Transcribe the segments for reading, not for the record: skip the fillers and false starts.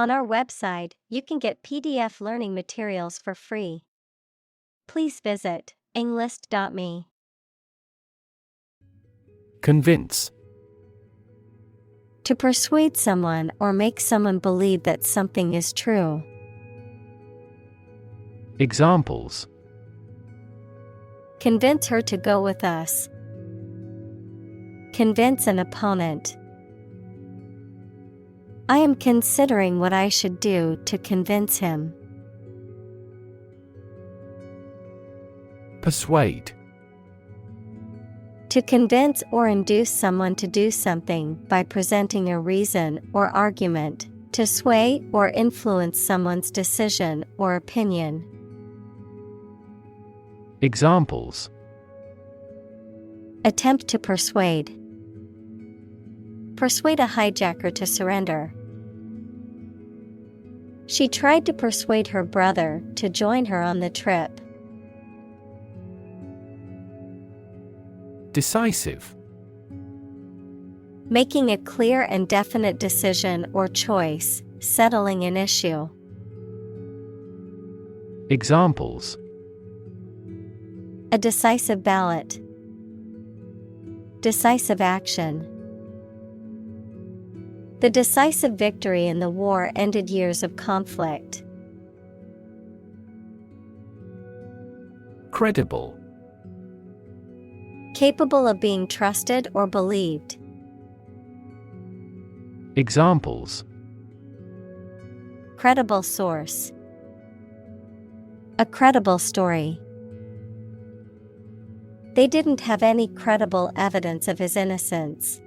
On our website, you can get PDF learning materials for free. Please visit englist.me. Convince. To persuade someone or make someone believe that something is true. Examples: Convince her to go with us. Convince an opponent. I am considering what I should do to convince him. Persuade. To convince or induce someone to do something by presenting a reason or argument, to sway or influence someone's decision or opinion. Examples: Attempt to persuade. Persuade a hijacker to surrender. She tried to persuade her brother to join her on the trip. Decisive. Making a clear and definite decision or choice, settling an issue. Examples: A decisive ballot. Decisive action. The decisive victory in the war ended years of conflict. Credible. Capable of being trusted or believed. Examples: Credible source. A credible story. They didn't have any credible evidence of his innocence.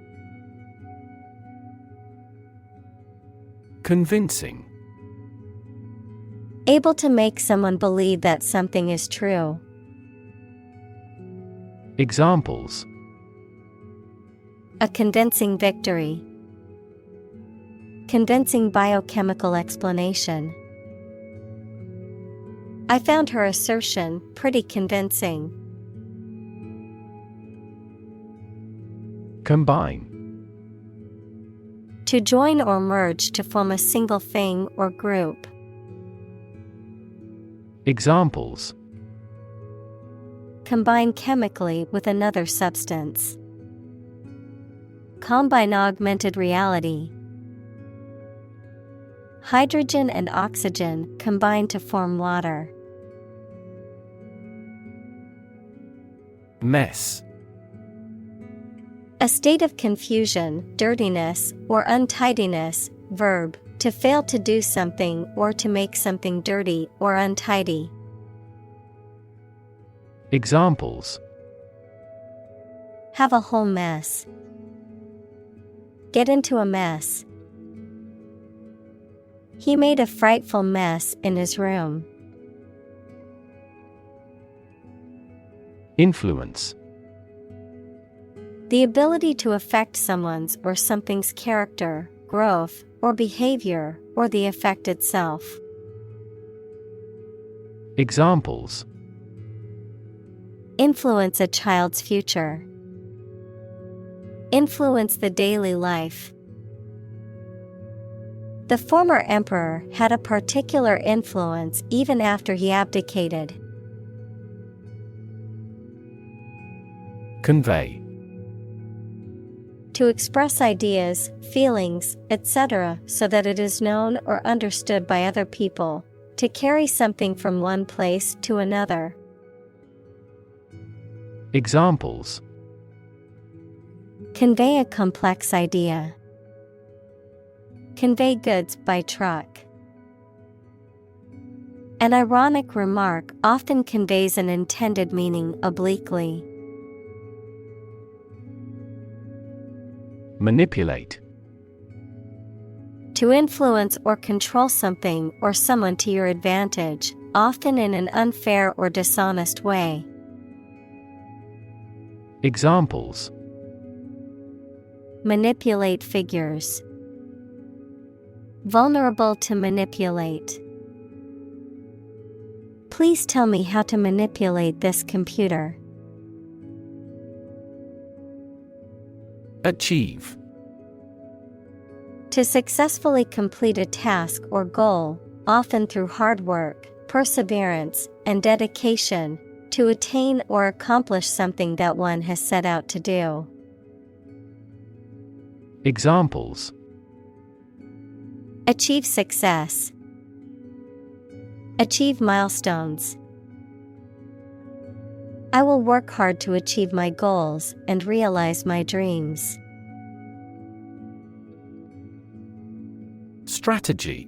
Convincing. Able to make someone believe that something is true. Examples: A convincing victory. Convincing biochemical explanation. I found her assertion pretty convincing. Combine. To join or merge to form a single thing or group. Examples: Combine chemically with another substance. Combine augmented reality. Hydrogen and oxygen combine to form water. Mess. A state of confusion, dirtiness, or untidiness. Verb, to fail to do something or to make something dirty or untidy. Examples: Have a whole mess. Get into a mess. He made a frightful mess in his room. Influence. The ability to affect someone's or something's character, growth, or behavior, or the effect itself. Examples: Influence a child's future. Influence the daily life. The former emperor had a particular influence even after he abdicated. Convey. To express ideas, feelings, etc., so that it is known or understood by other people. To carry something from one place to another. Examples: Convey a complex idea. Convey goods by truck. An ironic remark often conveys an intended meaning obliquely. Manipulate. To influence or control something or someone to your advantage, often in an unfair or dishonest way. Examples: Manipulate figures. Vulnerable to manipulate. Please tell me how to manipulate this computer. Achieve. To successfully complete a task or goal, often through hard work, perseverance, and dedication, to attain or accomplish something that one has set out to do. Examples: Achieve success. Achieve milestones. I will work hard to achieve my goals and realize my dreams. Strategy: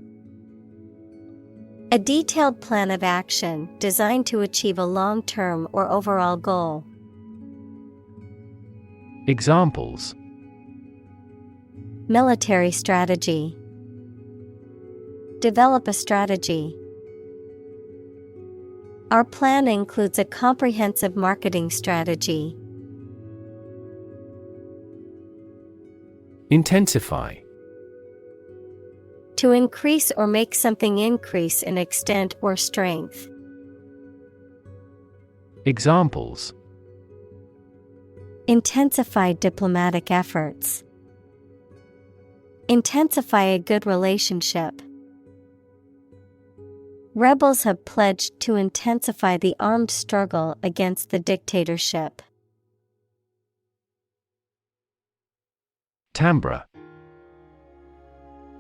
A detailed plan of action designed to achieve a long-term or overall goal. Examples: Military strategy. Develop a strategy. Our plan includes a comprehensive marketing strategy. Intensify: To increase or make something increase in extent or strength. Examples: Intensify diplomatic efforts. Intensify a good relationship. Rebels have pledged to intensify the armed struggle against the dictatorship. Timbre: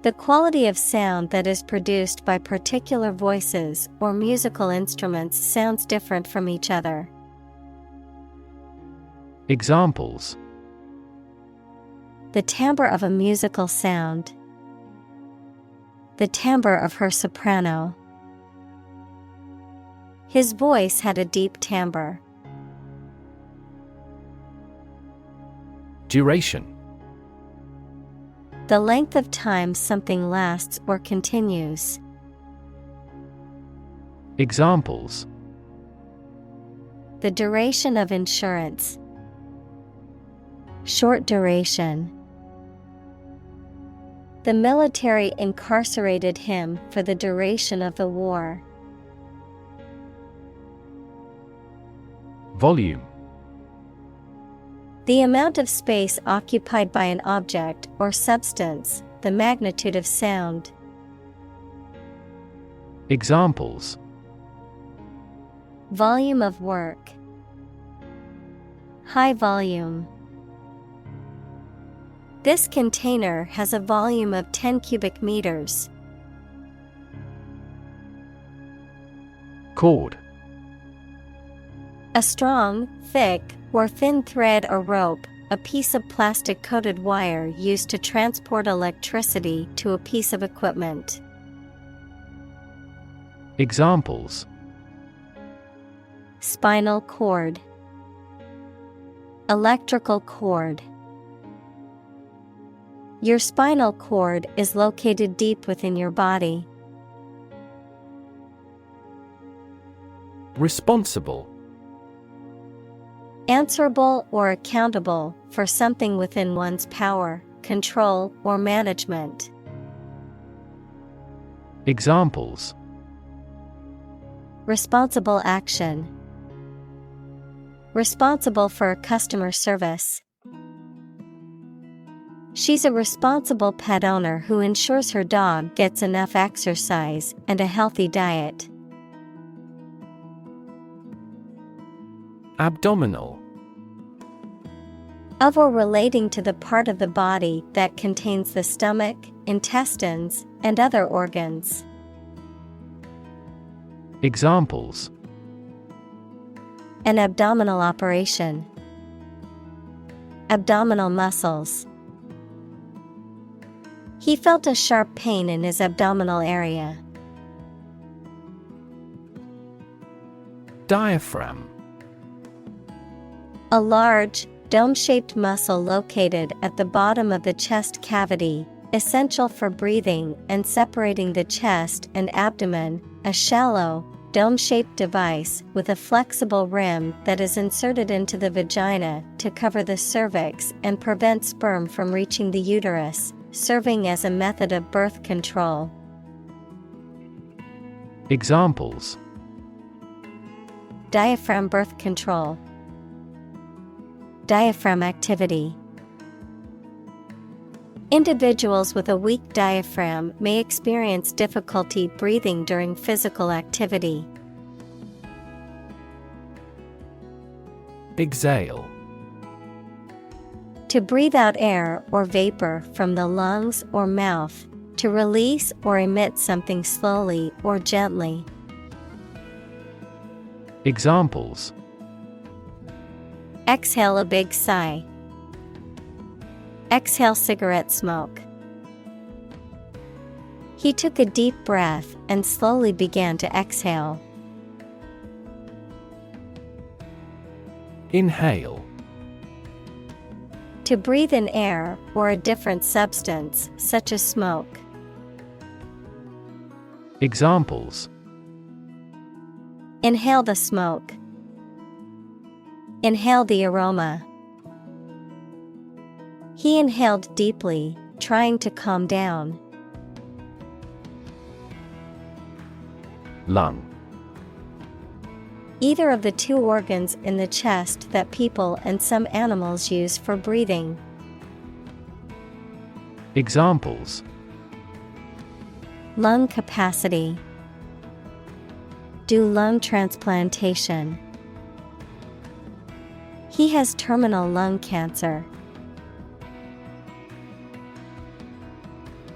The quality of sound that is produced by particular voices or musical instruments sounds different from each other. Examples: The timbre of a musical sound. The timbre of her soprano. His voice had a deep timbre. Duration: The length of time something lasts or continues. Examples: The duration of insurance. Short duration. The military incarcerated him for the duration of the war. Volume: The amount of space occupied by an object or substance, the magnitude of sound. Examples: Volume of work. High volume. This container has a volume of 10 cubic meters. Cord: A strong, thick, or thin thread or rope, a piece of plastic-coated wire used to transport electricity to a piece of equipment. Examples: Spinal cord. Electrical cord. Your spinal cord is located deep within your body. Responsible: Answerable or accountable for something within one's power, control, or management. Examples: Responsible action. Responsible for customer service. She's a responsible pet owner who ensures her dog gets enough exercise and a healthy diet. Abdominal: Of or relating to the part of the body that contains the stomach, intestines, and other organs. Examples: An abdominal operation. Abdominal muscles. He felt a sharp pain in his abdominal area. Diaphragm: A large, dome-shaped muscle located at the bottom of the chest cavity, essential for breathing and separating the chest and abdomen, a shallow, dome-shaped device with a flexible rim that is inserted into the vagina to cover the cervix and prevent sperm from reaching the uterus, serving as a method of birth control. Examples: Diaphragm birth control. Diaphragm activity. Individuals with a weak diaphragm may experience difficulty breathing during physical activity. Exhale. To breathe out air or vapor from the lungs or mouth, to release or emit something slowly or gently. Examples: Exhale a big sigh. Exhale cigarette smoke. He took a deep breath and slowly began to exhale. Inhale. To breathe in air or a different substance, such as smoke. Examples: Inhale the smoke. Inhale the aroma. He inhaled deeply, trying to calm down. Lung. Either of the two organs in the chest that people and some animals use for breathing. Examples: Lung capacity. Do lung transplantation. He has terminal lung cancer.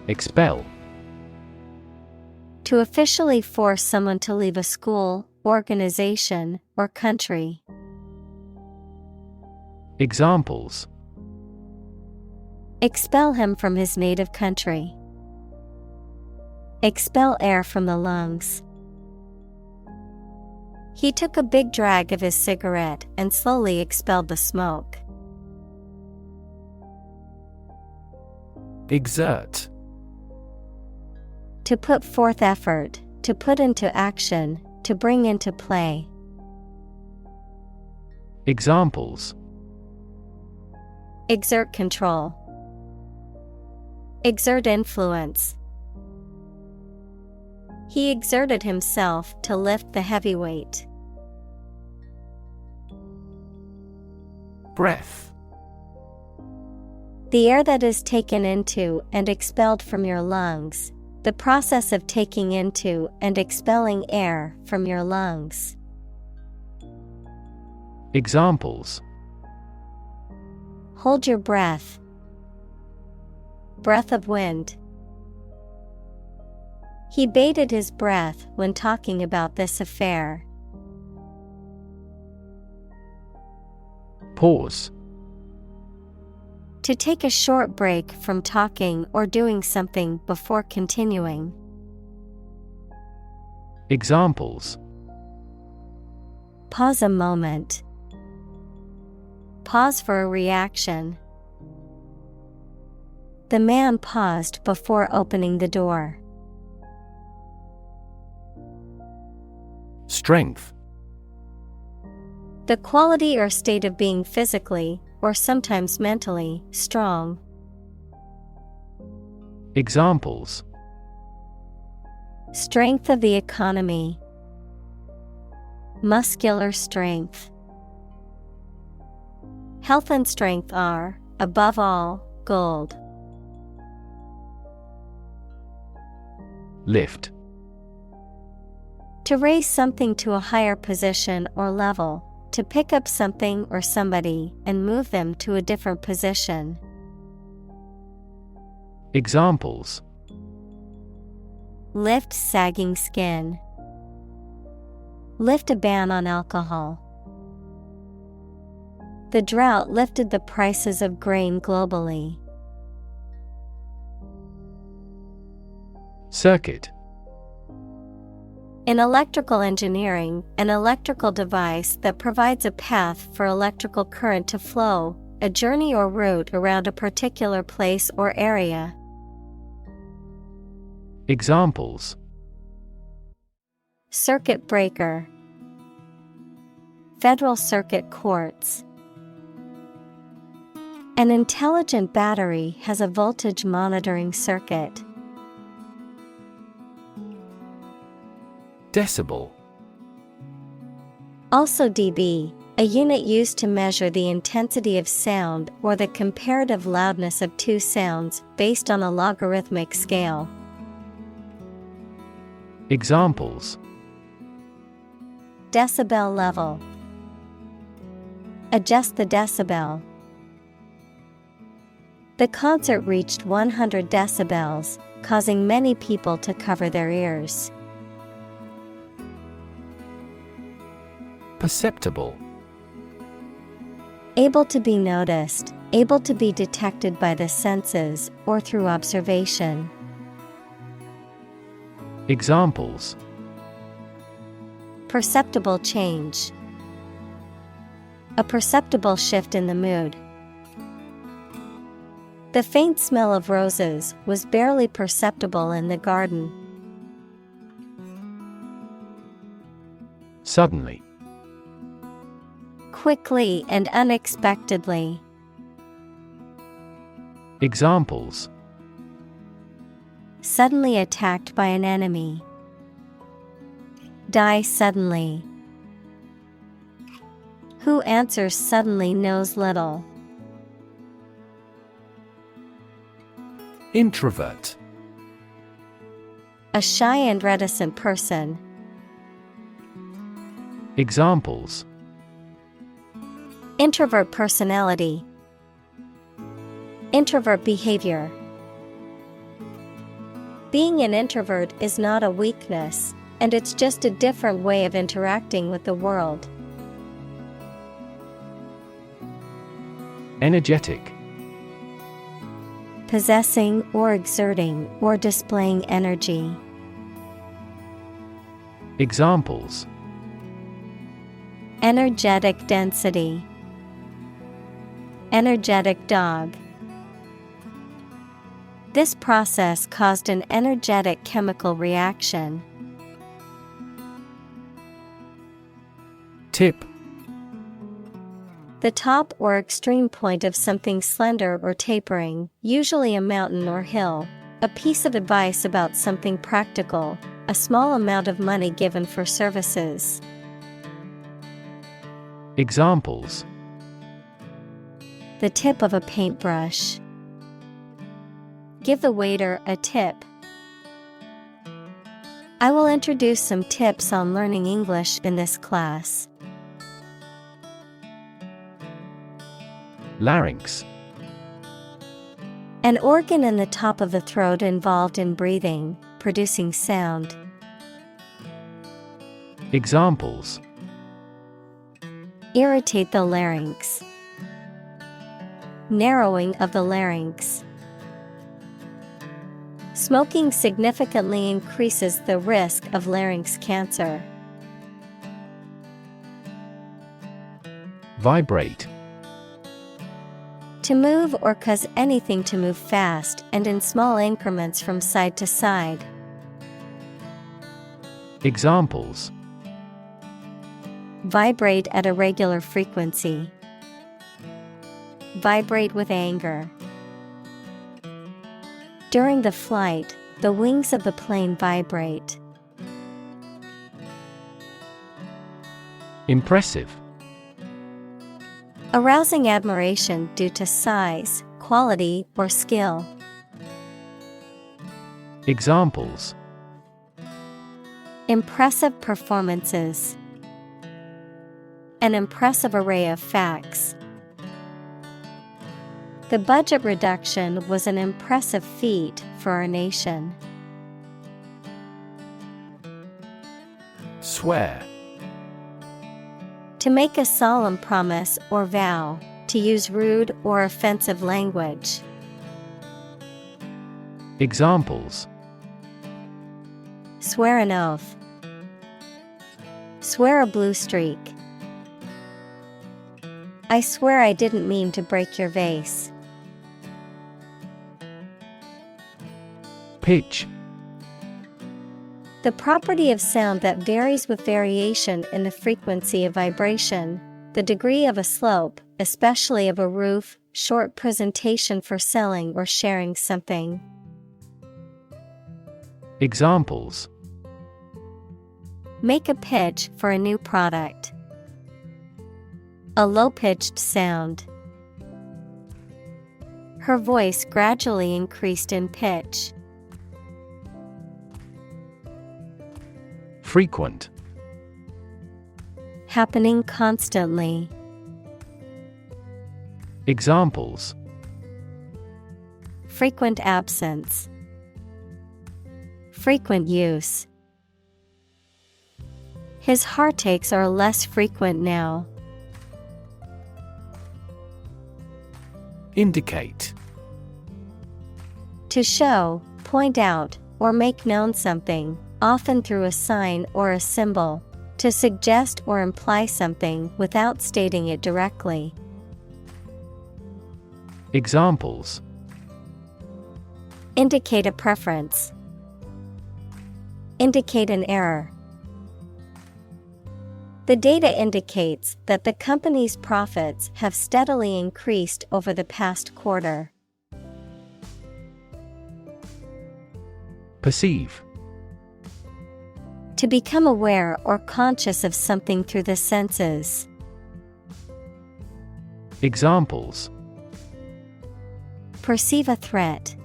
Expel. To officially force someone to leave a school, organization, or country. Examples: Expel him from his native country. Expel air from the lungs. He took a big drag of his cigarette and slowly expelled the smoke. Exert. To put forth effort, to put into action, to bring into play. Examples: Exert control. Exert influence. He exerted himself to lift the heavy weight. Breath. The air that is taken into and expelled from your lungs. The process of taking into and expelling air from your lungs. Examples: Hold your breath. Breath of wind. He bated his breath when talking about this affair. Pause. To take a short break from talking or doing something before continuing. Examples: Pause a moment. Pause for a reaction. The man paused before opening the door. Strength. The quality or state of being physically, or sometimes mentally, strong. Examples: Strength of the economy. Muscular strength. Health and strength are, above all, gold. Lift. To raise something to a higher position or level, to pick up something or somebody and move them to a different position. Examples: Lift sagging skin. Lift a ban on alcohol. The drought lifted the prices of grain globally. Circuit. In electrical engineering, an electrical device that provides a path for electrical current to flow, a journey or route around a particular place or area. Examples: Circuit breaker. Federal Circuit courts. An intelligent battery has a voltage monitoring circuit. Decibel. Also dB, A unit used to measure the intensity of sound or the comparative loudness of two sounds based on a logarithmic scale. Examples: Decibel level. Adjust the decibel. The concert reached 100 decibels, causing many people to cover their ears. Perceptible. Able to be noticed, able to be detected by the senses or through observation. Examples: Perceptible change. A perceptible shift in the mood. The faint smell of roses was barely perceptible in the garden. Suddenly. Quickly and unexpectedly. Examples: Suddenly attacked by an enemy. Die suddenly. Who answers suddenly knows little. Introvert. A shy and reticent person. Examples: Introvert personality. Introvert behavior. Being an introvert is not a weakness, and it's just a different way of interacting with the world. Energetic. Possessing or exerting or displaying energy. Examples: Energetic density. Energetic dog. This process caused an energetic chemical reaction. Tip. The top or extreme point of something slender or tapering, usually a mountain or hill. A piece of advice about something practical, a small amount of money given for services. Examples: The tip of a paintbrush. Give the waiter a tip. I will introduce some tips on learning English in this class. Larynx. An organ in the top of the throat involved in breathing, producing sound. Examples: Irritate the larynx. Narrowing of the larynx. Smoking significantly increases the risk of larynx cancer. Vibrate. To move or cause anything to move fast and in small increments from side to side. Examples: Vibrate at a regular frequency. Vibrate with anger. During the flight, the wings of the plane vibrate. Impressive. Arousing admiration due to size, quality, or skill. Examples: Impressive performances. An impressive array of facts. The budget reduction was an impressive feat for our nation. Swear. To make a solemn promise or vow, to use rude or offensive language. Examples: Swear an oath. Swear a blue streak. I swear I didn't mean to break your vase. Pitch. The property of sound that varies with variation in the frequency of vibration, the degree of a slope, especially of a roof, short presentation for selling or sharing something. Examples: Make a pitch for a new product. A low-pitched sound. Her voice gradually increased in pitch. Frequent. Happening constantly. Examples: Frequent absence. Frequent use. His heartaches are less frequent now. Indicate. To show, point out, or make known something, often through a sign or a symbol. To suggest or imply something without stating it directly. Examples: Indicate a preference. Indicate an error. The data indicates that the company's profits have steadily increased over the past quarter. Perceive. To become aware or conscious of something through the senses. Examples: Perceive a threat.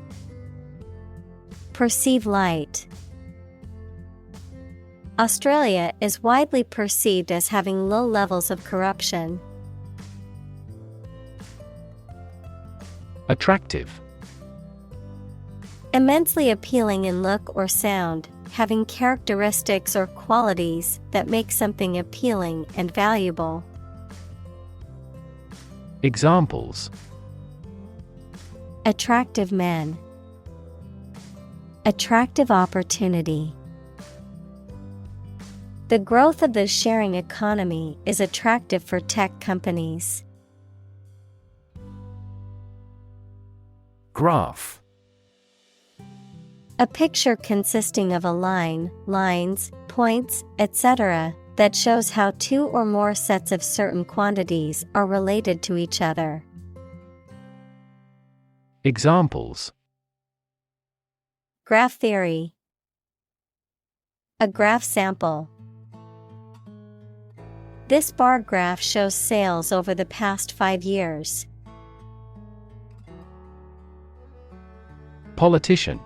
Perceive light. Australia is widely perceived as having low levels of corruption. Attractive. Immensely appealing in look or sound, having characteristics or qualities that make something appealing and valuable. Examples: Attractive men. Attractive opportunity. The growth of the sharing economy is attractive for tech companies. Graph. A picture consisting of a line, lines, points, etc., that shows how two or more sets of certain quantities are related to each other. Examples: Graph theory. A graph sample. This bar graph shows sales over the past 5 years. Politician.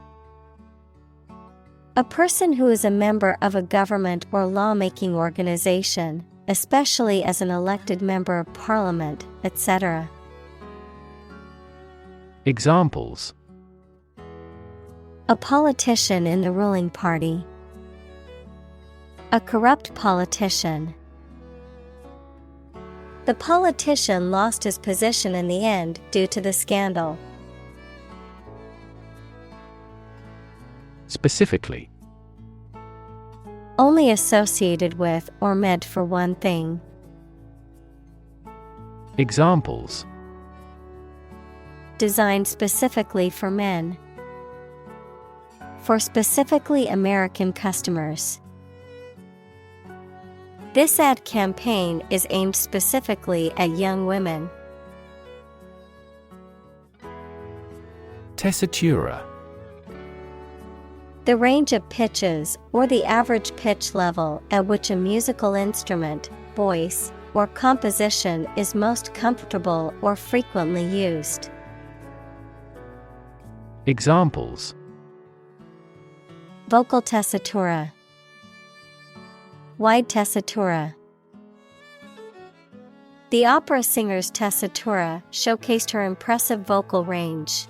A person who is a member of a government or lawmaking organization, especially as an elected member of parliament, etc. Examples: A politician in the ruling party. A corrupt politician. The politician lost his position in the end due to the scandal. Specifically. Only associated with or meant for one thing. Examples: Designed specifically for men. For specifically American customers. This ad campaign is aimed specifically at young women. Tessitura. The range of pitches, or the average pitch level at which a musical instrument, voice, or composition is most comfortable or frequently used. Examples: Vocal tessitura. Wide tessitura. The opera singer's tessitura showcased her impressive vocal range.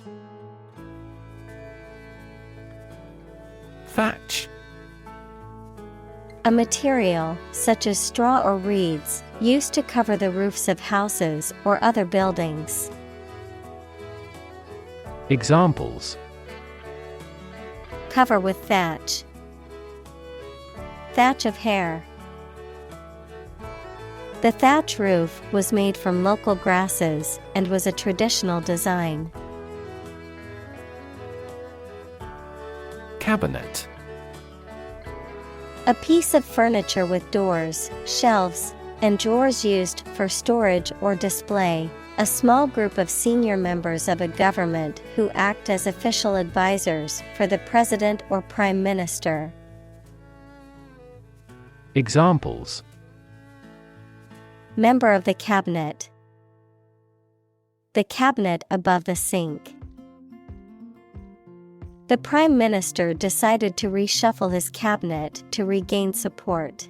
Thatch. A material, such as straw or reeds, used to cover the roofs of houses or other buildings. Examples: Cover with thatch. Thatch of hair. The thatch roof was made from local grasses and was a traditional design. Cabinet. A piece of furniture with doors, shelves, and drawers used for storage or display. A small group of senior members of a government who act as official advisors for the president or prime minister. Examples: Member of the cabinet. The cabinet above the sink. The Prime Minister decided to reshuffle his cabinet to regain support.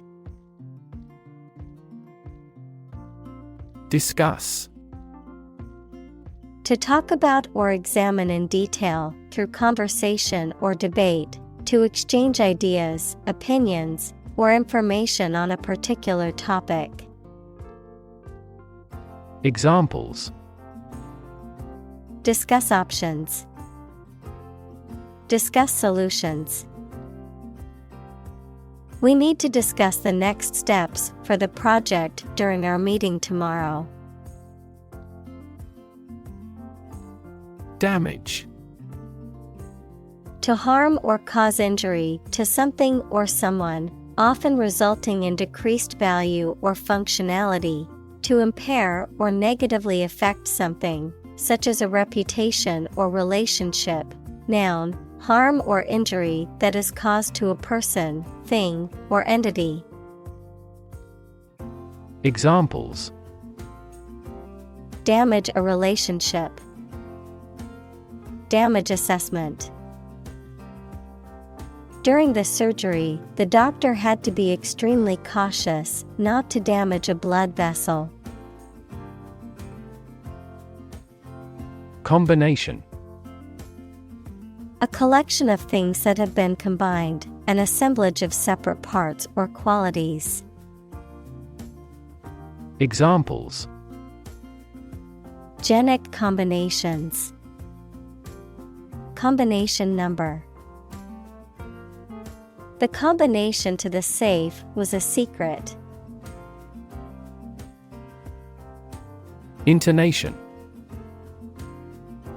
Discuss. To talk about or examine in detail, through conversation or debate, to exchange ideas, opinions, or information on a particular topic. Examples. Discuss options. Discuss solutions. We need to discuss the next steps for the project during our meeting tomorrow. Damage. To harm or cause injury to something or someone, often resulting in decreased value or functionality. To impair or negatively affect something, such as a reputation or relationship. Noun, harm or injury that is caused to a person, thing, or entity. Examples. Damage a relationship. Damage assessment. During the surgery, the doctor had to be extremely cautious not to damage a blood vessel. Combination. A collection of things that have been combined, an assemblage of separate parts or qualities. Examples. Genic combinations. Combination number. The combination to the safe was a secret. Intonation.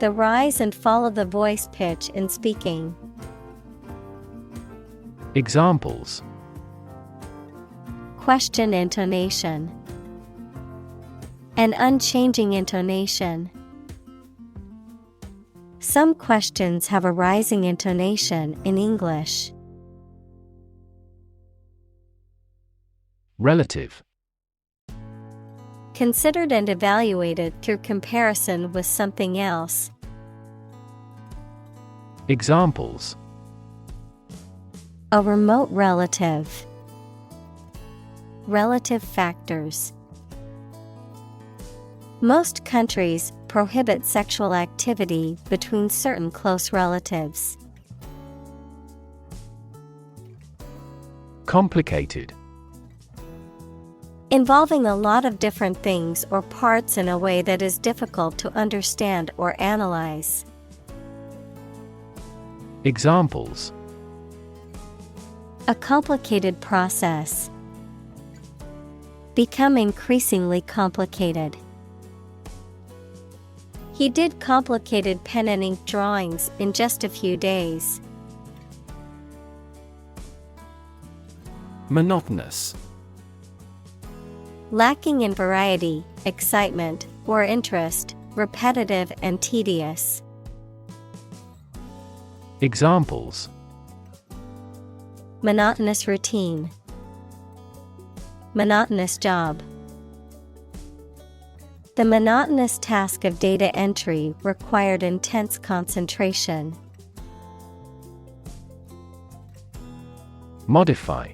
The rise and fall of the voice pitch in speaking. Examples. Question intonation. An unchanging intonation. Some questions have a rising intonation in English. Relative. Considered and evaluated through comparison with something else. Examples. A remote relative. Relative factors. Most countries prohibit sexual activity between certain close relatives. Complicated. Involving a lot of different things or parts in a way that is difficult to understand or analyze. Examples. A complicated process. Become increasingly complicated. He did complicated pen and ink drawings in just a few days. Monotonous. Lacking in variety, excitement, or interest, repetitive and tedious. Examples. Monotonous routine. Monotonous job. The monotonous task of data entry required intense concentration. Modify.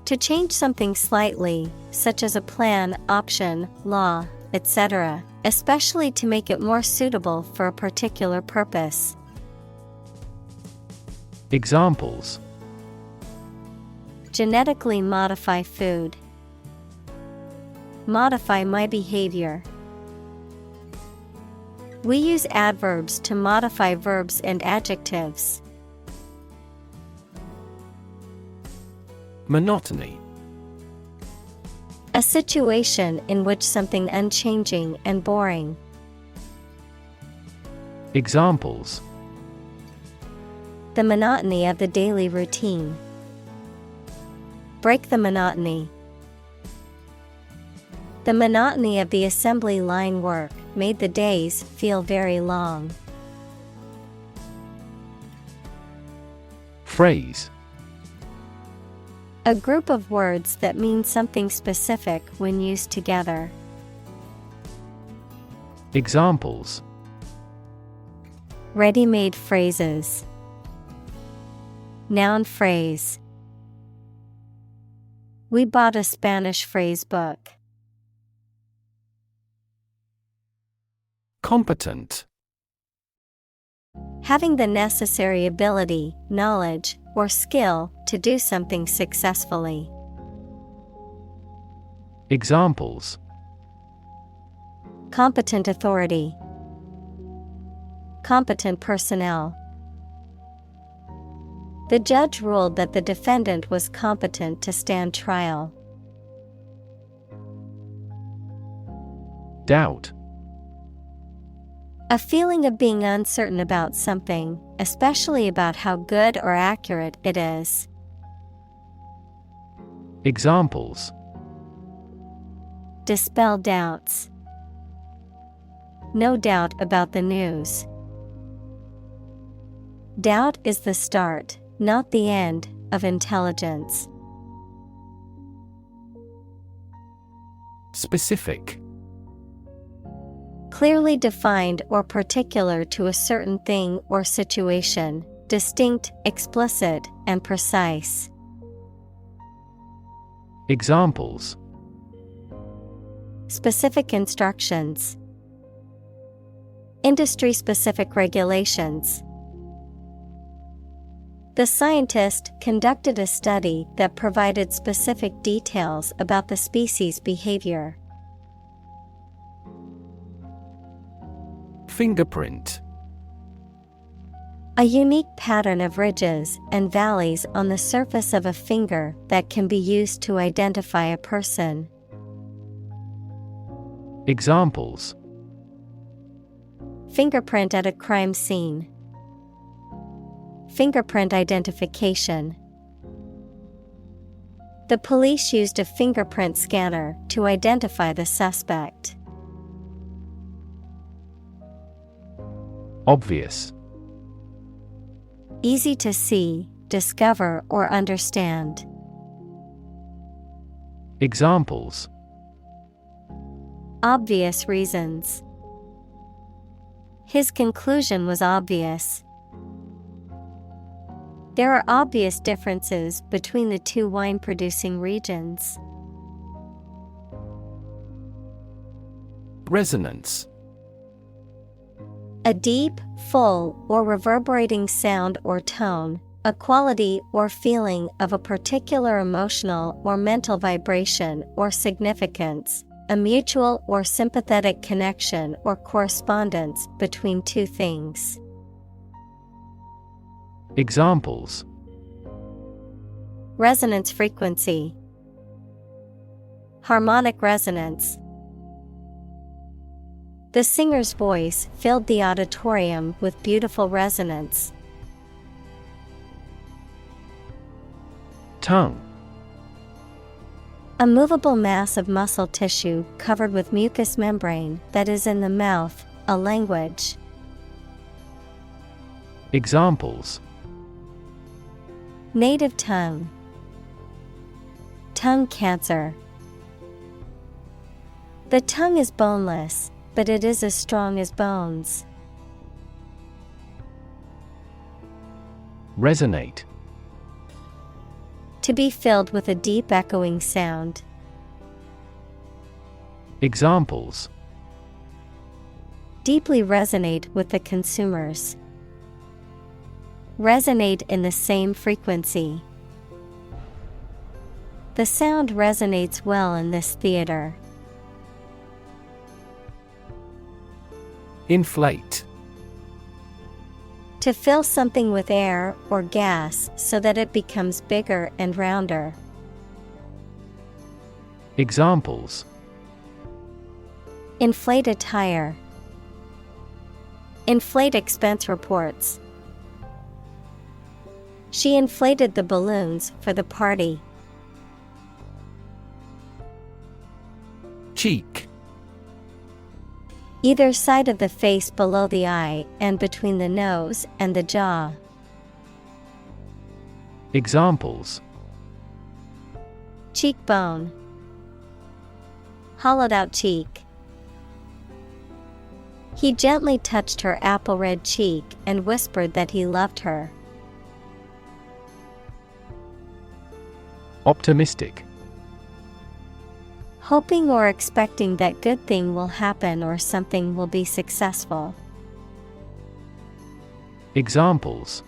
To change something slightly, such as a plan, option, law, etc., especially to make it more suitable for a particular purpose. Examples. Genetically modify food. Modify my behavior. We use adverbs to modify verbs and adjectives. Monotony. A situation in which something unchanging and boring. Examples. The monotony of the daily routine. Break the monotony. The monotony of the assembly line work made the days feel very long. Phrase. A group of words that mean something specific when used together. Examples: Ready-made phrases. Noun phrase. We bought a Spanish phrase book. Competent. Having the necessary ability, knowledge, or skill to do something successfully. Examples: Competent authority. Competent personnel. The judge ruled that the defendant was competent to stand trial. Doubt. A feeling of being uncertain about something, especially about how good or accurate it is. Examples: Dispel doubts. No doubt about the news. Doubt is the start, not the end, of intelligence. Specific. Clearly defined or particular to a certain thing or situation, distinct, explicit, and precise. Examples: Specific instructions. Industry-specific regulations. The scientist conducted a study that provided specific details about the species' behavior. Fingerprint. A unique pattern of ridges and valleys on the surface of a finger that can be used to identify a person. Examples: Fingerprint at a crime scene. Fingerprint identification. The police used a fingerprint scanner to identify the suspect. Obvious. Easy to see, discover, or understand. Examples: Obvious reasons. His conclusion was obvious. There are obvious differences between the two wine-producing regions. Resonance. A deep, full, or reverberating sound or tone, a quality or feeling of a particular emotional or mental vibration or significance, a mutual or sympathetic connection or correspondence between two things. Examples: Resonance frequency. Harmonic resonance. The singer's voice filled the auditorium with beautiful resonance. Tongue. A movable mass of muscle tissue covered with mucous membrane that is in the mouth, a language. Examples: Native tongue. Tongue cancer. The tongue is boneless, but it is as strong as bones. Resonate. To be filled with a deep echoing sound. Examples: Deeply resonate with the consumers. Resonate in the same frequency. The sound resonates well in this theater. Inflate. To fill something with air or gas so that it becomes bigger and rounder. Examples: Inflate a tire. Inflate expense reports. She inflated the balloons for the party. Cheek. Either side of the face below the eye and between the nose and the jaw. Examples: cheekbone, hollowed out cheek. He gently touched her apple-red cheek and whispered that he loved her. Optimistic. Hoping or expecting that good thing will happen or something will be successful. Examples: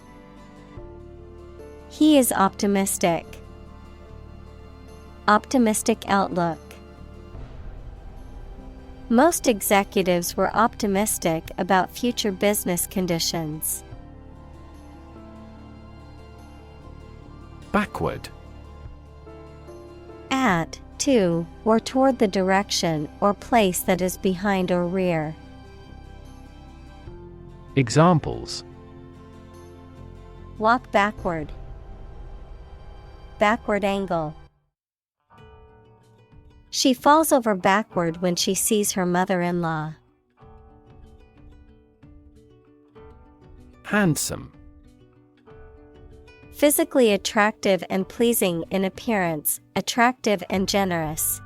He is optimistic. Optimistic outlook. Most executives were optimistic about future business conditions. Backward. At, to, or toward the direction or place that is behind or rear. Examples: Walk backward. Backward angle. She falls over backward when she sees her mother-in-law. Handsome. Physically attractive and pleasing in appearance, attractive and generous.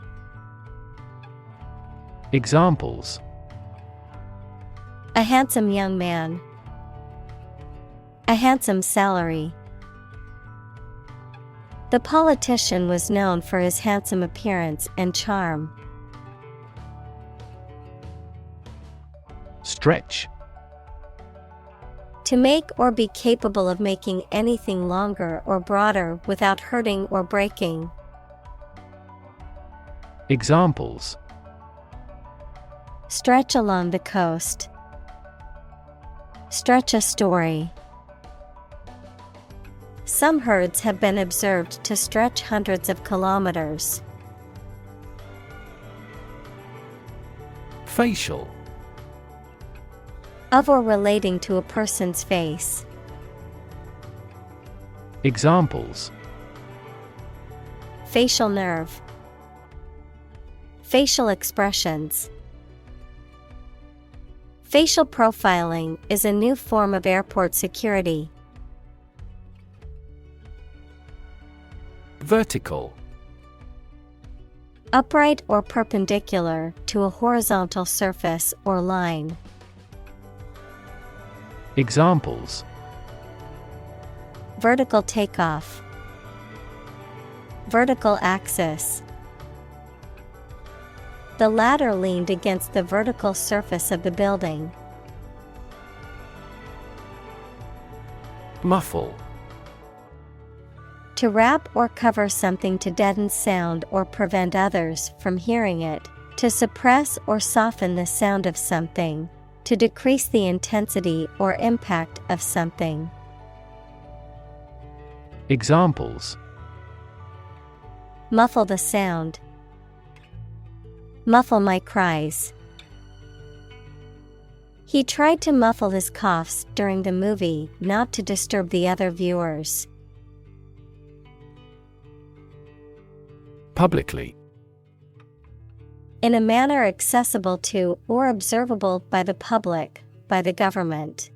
Examples: A handsome young man. A handsome salary. The politician was known for his handsome appearance and charm. Stretch. To make or be capable of making anything longer or broader without hurting or breaking. Examples: Stretch along the coast. Stretch a story. Some herds have been observed to stretch hundreds of kilometers. Facial. Of or relating to a person's face. Examples: Facial nerve. Facial expressions. Facial profiling is a new form of airport security. Vertical. Upright or perpendicular to a horizontal surface or line. Examples: Vertical takeoff. Vertical axis. The ladder leaned against the vertical surface of the building. Muffle. To wrap or cover something to deaden sound or prevent others from hearing it. To suppress or soften the sound of something. To decrease the intensity or impact of something. Examples: Muffle the sound. Muffle my cries. He tried to muffle his coughs during the movie, not to disturb the other viewers. Publicly. In a manner accessible to or observable by the public, by the government.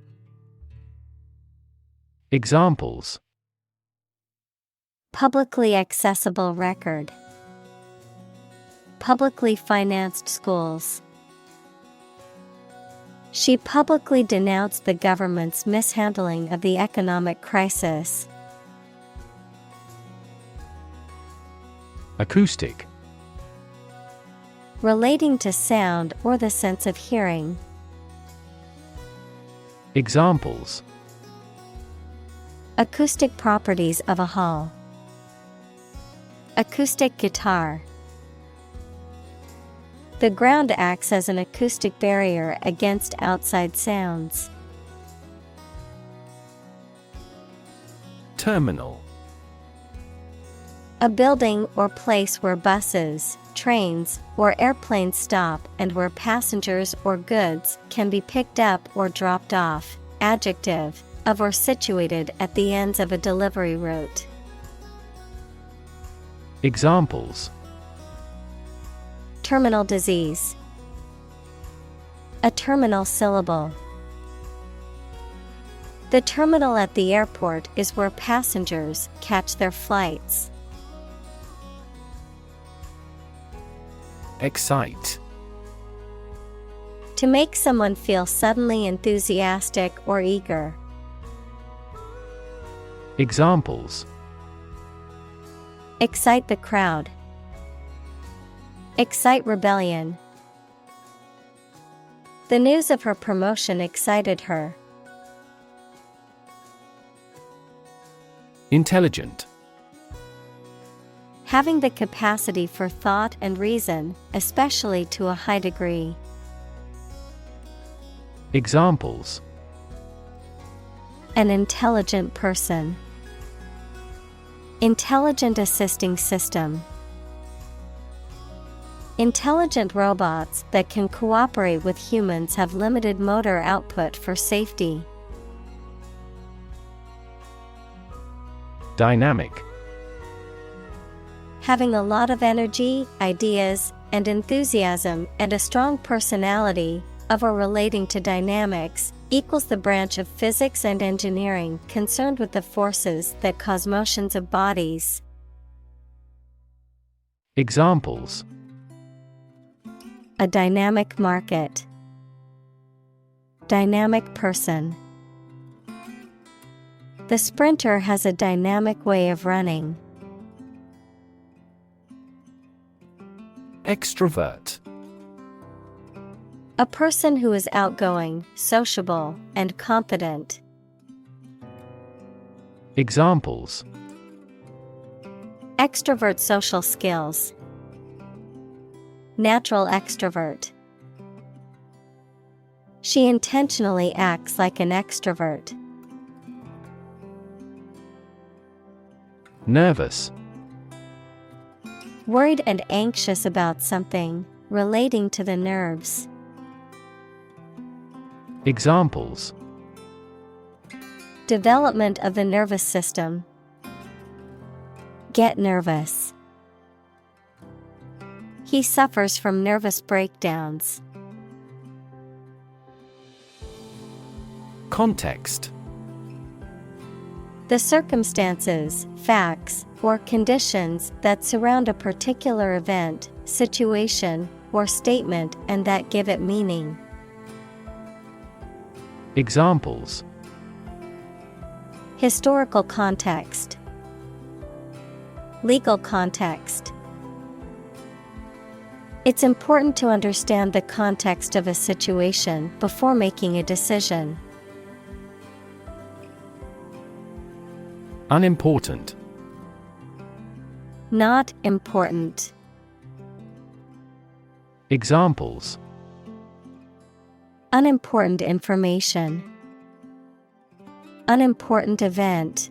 Examples: Publicly accessible record. Publicly financed schools. She publicly denounced the government's mishandling of the economic crisis. Acoustic. Relating to sound or the sense of hearing. Examples: Acoustic properties of a hall. Acoustic guitar. The ground acts as an acoustic barrier against outside sounds. Terminal. A building or place where buses, trains, or airplanes stop and where passengers or goods can be picked up or dropped off. Adjective, of or situated at the ends of a delivery route. Examples: Terminal disease. A terminal syllable. The terminal at the airport is where passengers catch their flights. Excite. To make someone feel suddenly enthusiastic or eager. Examples: Excite the crowd. Excite rebellion. The news of her promotion excited her. Intelligent. Having the capacity for thought and reason, especially to a high degree. Examples: An intelligent person. Intelligent assisting system. Intelligent robots that can cooperate with humans have limited motor output for safety. Dynamic. Having a lot of energy, ideas, and enthusiasm and a strong personality, of or relating to dynamics, equals the branch of physics and engineering concerned with the forces that cause motions of bodies. Examples: A dynamic market. Dynamic person. The sprinter has a dynamic way of running. Extrovert. A person who is outgoing, sociable, and confident. Examples: Extrovert social skills. Natural extrovert. She intentionally acts like an extrovert. Nervous. Worried and anxious about something, relating to the nerves. Examples: Development of the nervous system. Get nervous. He suffers from nervous breakdowns. Context. The circumstances, facts, or conditions that surround a particular event, situation, or statement and that give it meaning. Examples: Historical context. Legal context. It's important to understand the context of a situation before making a decision. Unimportant. Not important. Examples: Unimportant information. Unimportant event.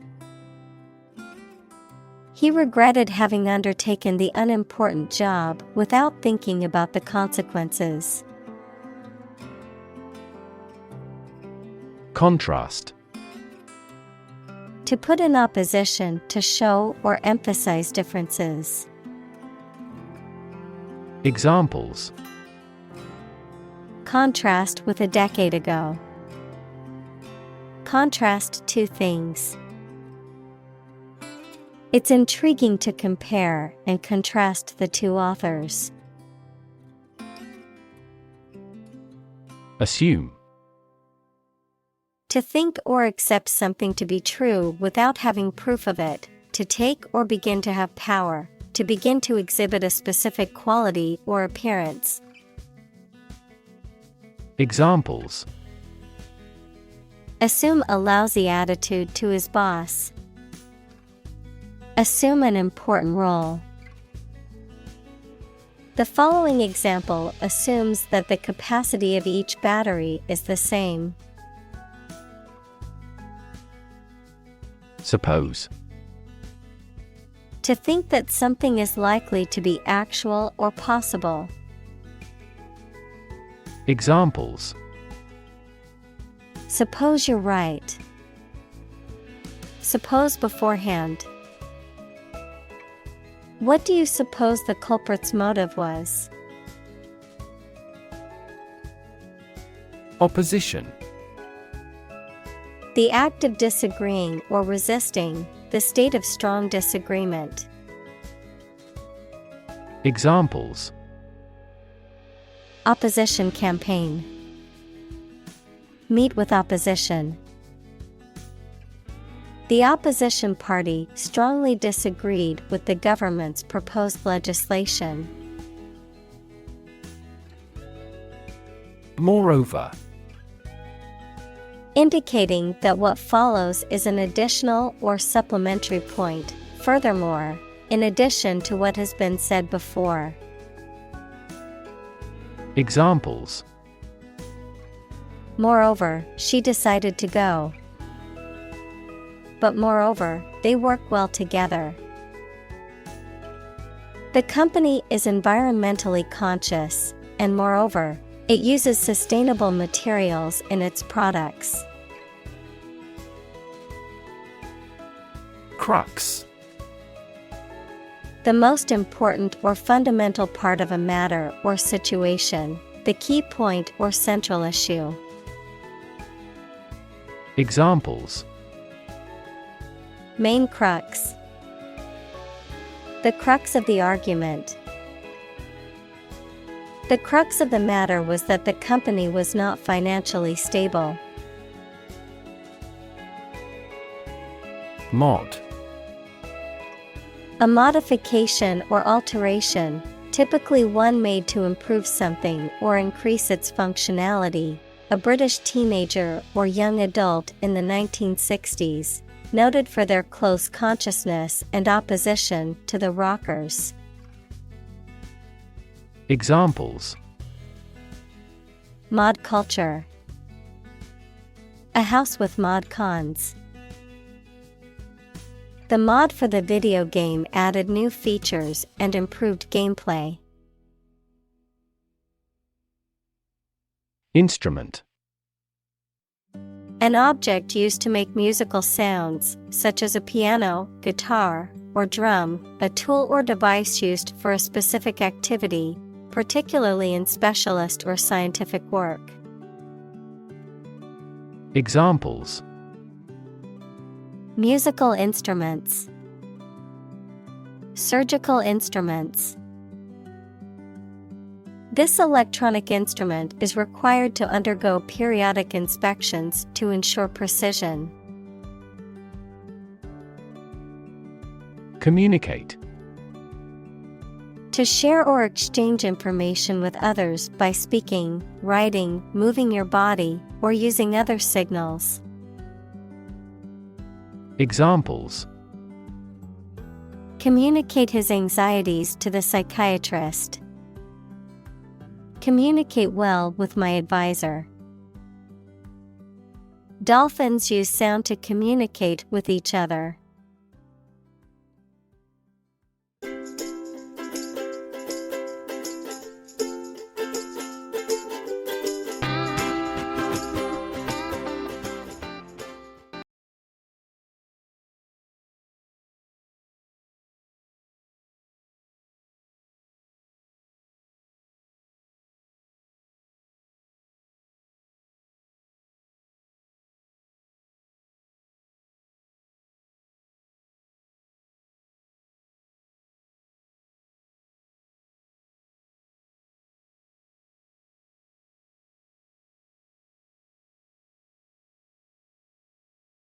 He regretted having undertaken the unimportant job without thinking about the consequences. Contrast. To put in opposition, to show or emphasize differences. Examples: Contrast with a decade ago. Contrast two things. It's intriguing to compare and contrast the two authors. Assume. To think or accept something to be true without having proof of it, to take or begin to have power, to begin to exhibit a specific quality or appearance. Examples: Assume a lousy attitude to his boss. Assume an important role. The following example assumes that the capacity of each battery is the same. Suppose. To think that something is likely to be actual or possible. Examples: Suppose you're right. Suppose beforehand. What do you suppose the culprit's motive was? Opposition. The act of disagreeing or resisting, the state of strong disagreement. Examples: Opposition campaign. Meet with opposition. The opposition party strongly disagreed with the government's proposed legislation. Moreover. Indicating that what follows is an additional or supplementary point. Furthermore, in addition to what has been said before. Examples. Moreover, she decided to go. But moreover, they work well together. The company is environmentally conscious, and moreover, it uses sustainable materials in its products. Crux. The most important or fundamental part of a matter or situation, the key point or central issue. Examples. Main crux. The crux of the argument. The crux of the matter was that the company was not financially stable. Mod. A modification or alteration, typically one made to improve something or increase its functionality. A British teenager or young adult in the 1960s, noted for their close consciousness and opposition to the rockers. Examples. Mod culture. A house with mod cons. The mod for the video game added new features and improved gameplay. Instrument. An object used to make musical sounds, such as a piano, guitar, or drum, a tool or device used for a specific activity, particularly in specialist or scientific work. Examples. Musical instruments. Surgical instruments. This electronic instrument is required to undergo periodic inspections to ensure precision. Communicate. To share or exchange information with others by speaking, writing, moving your body, or using other signals. Examples. Communicate his anxieties to the psychiatrist. Communicate well with my advisor. Dolphins use sound to communicate with each other.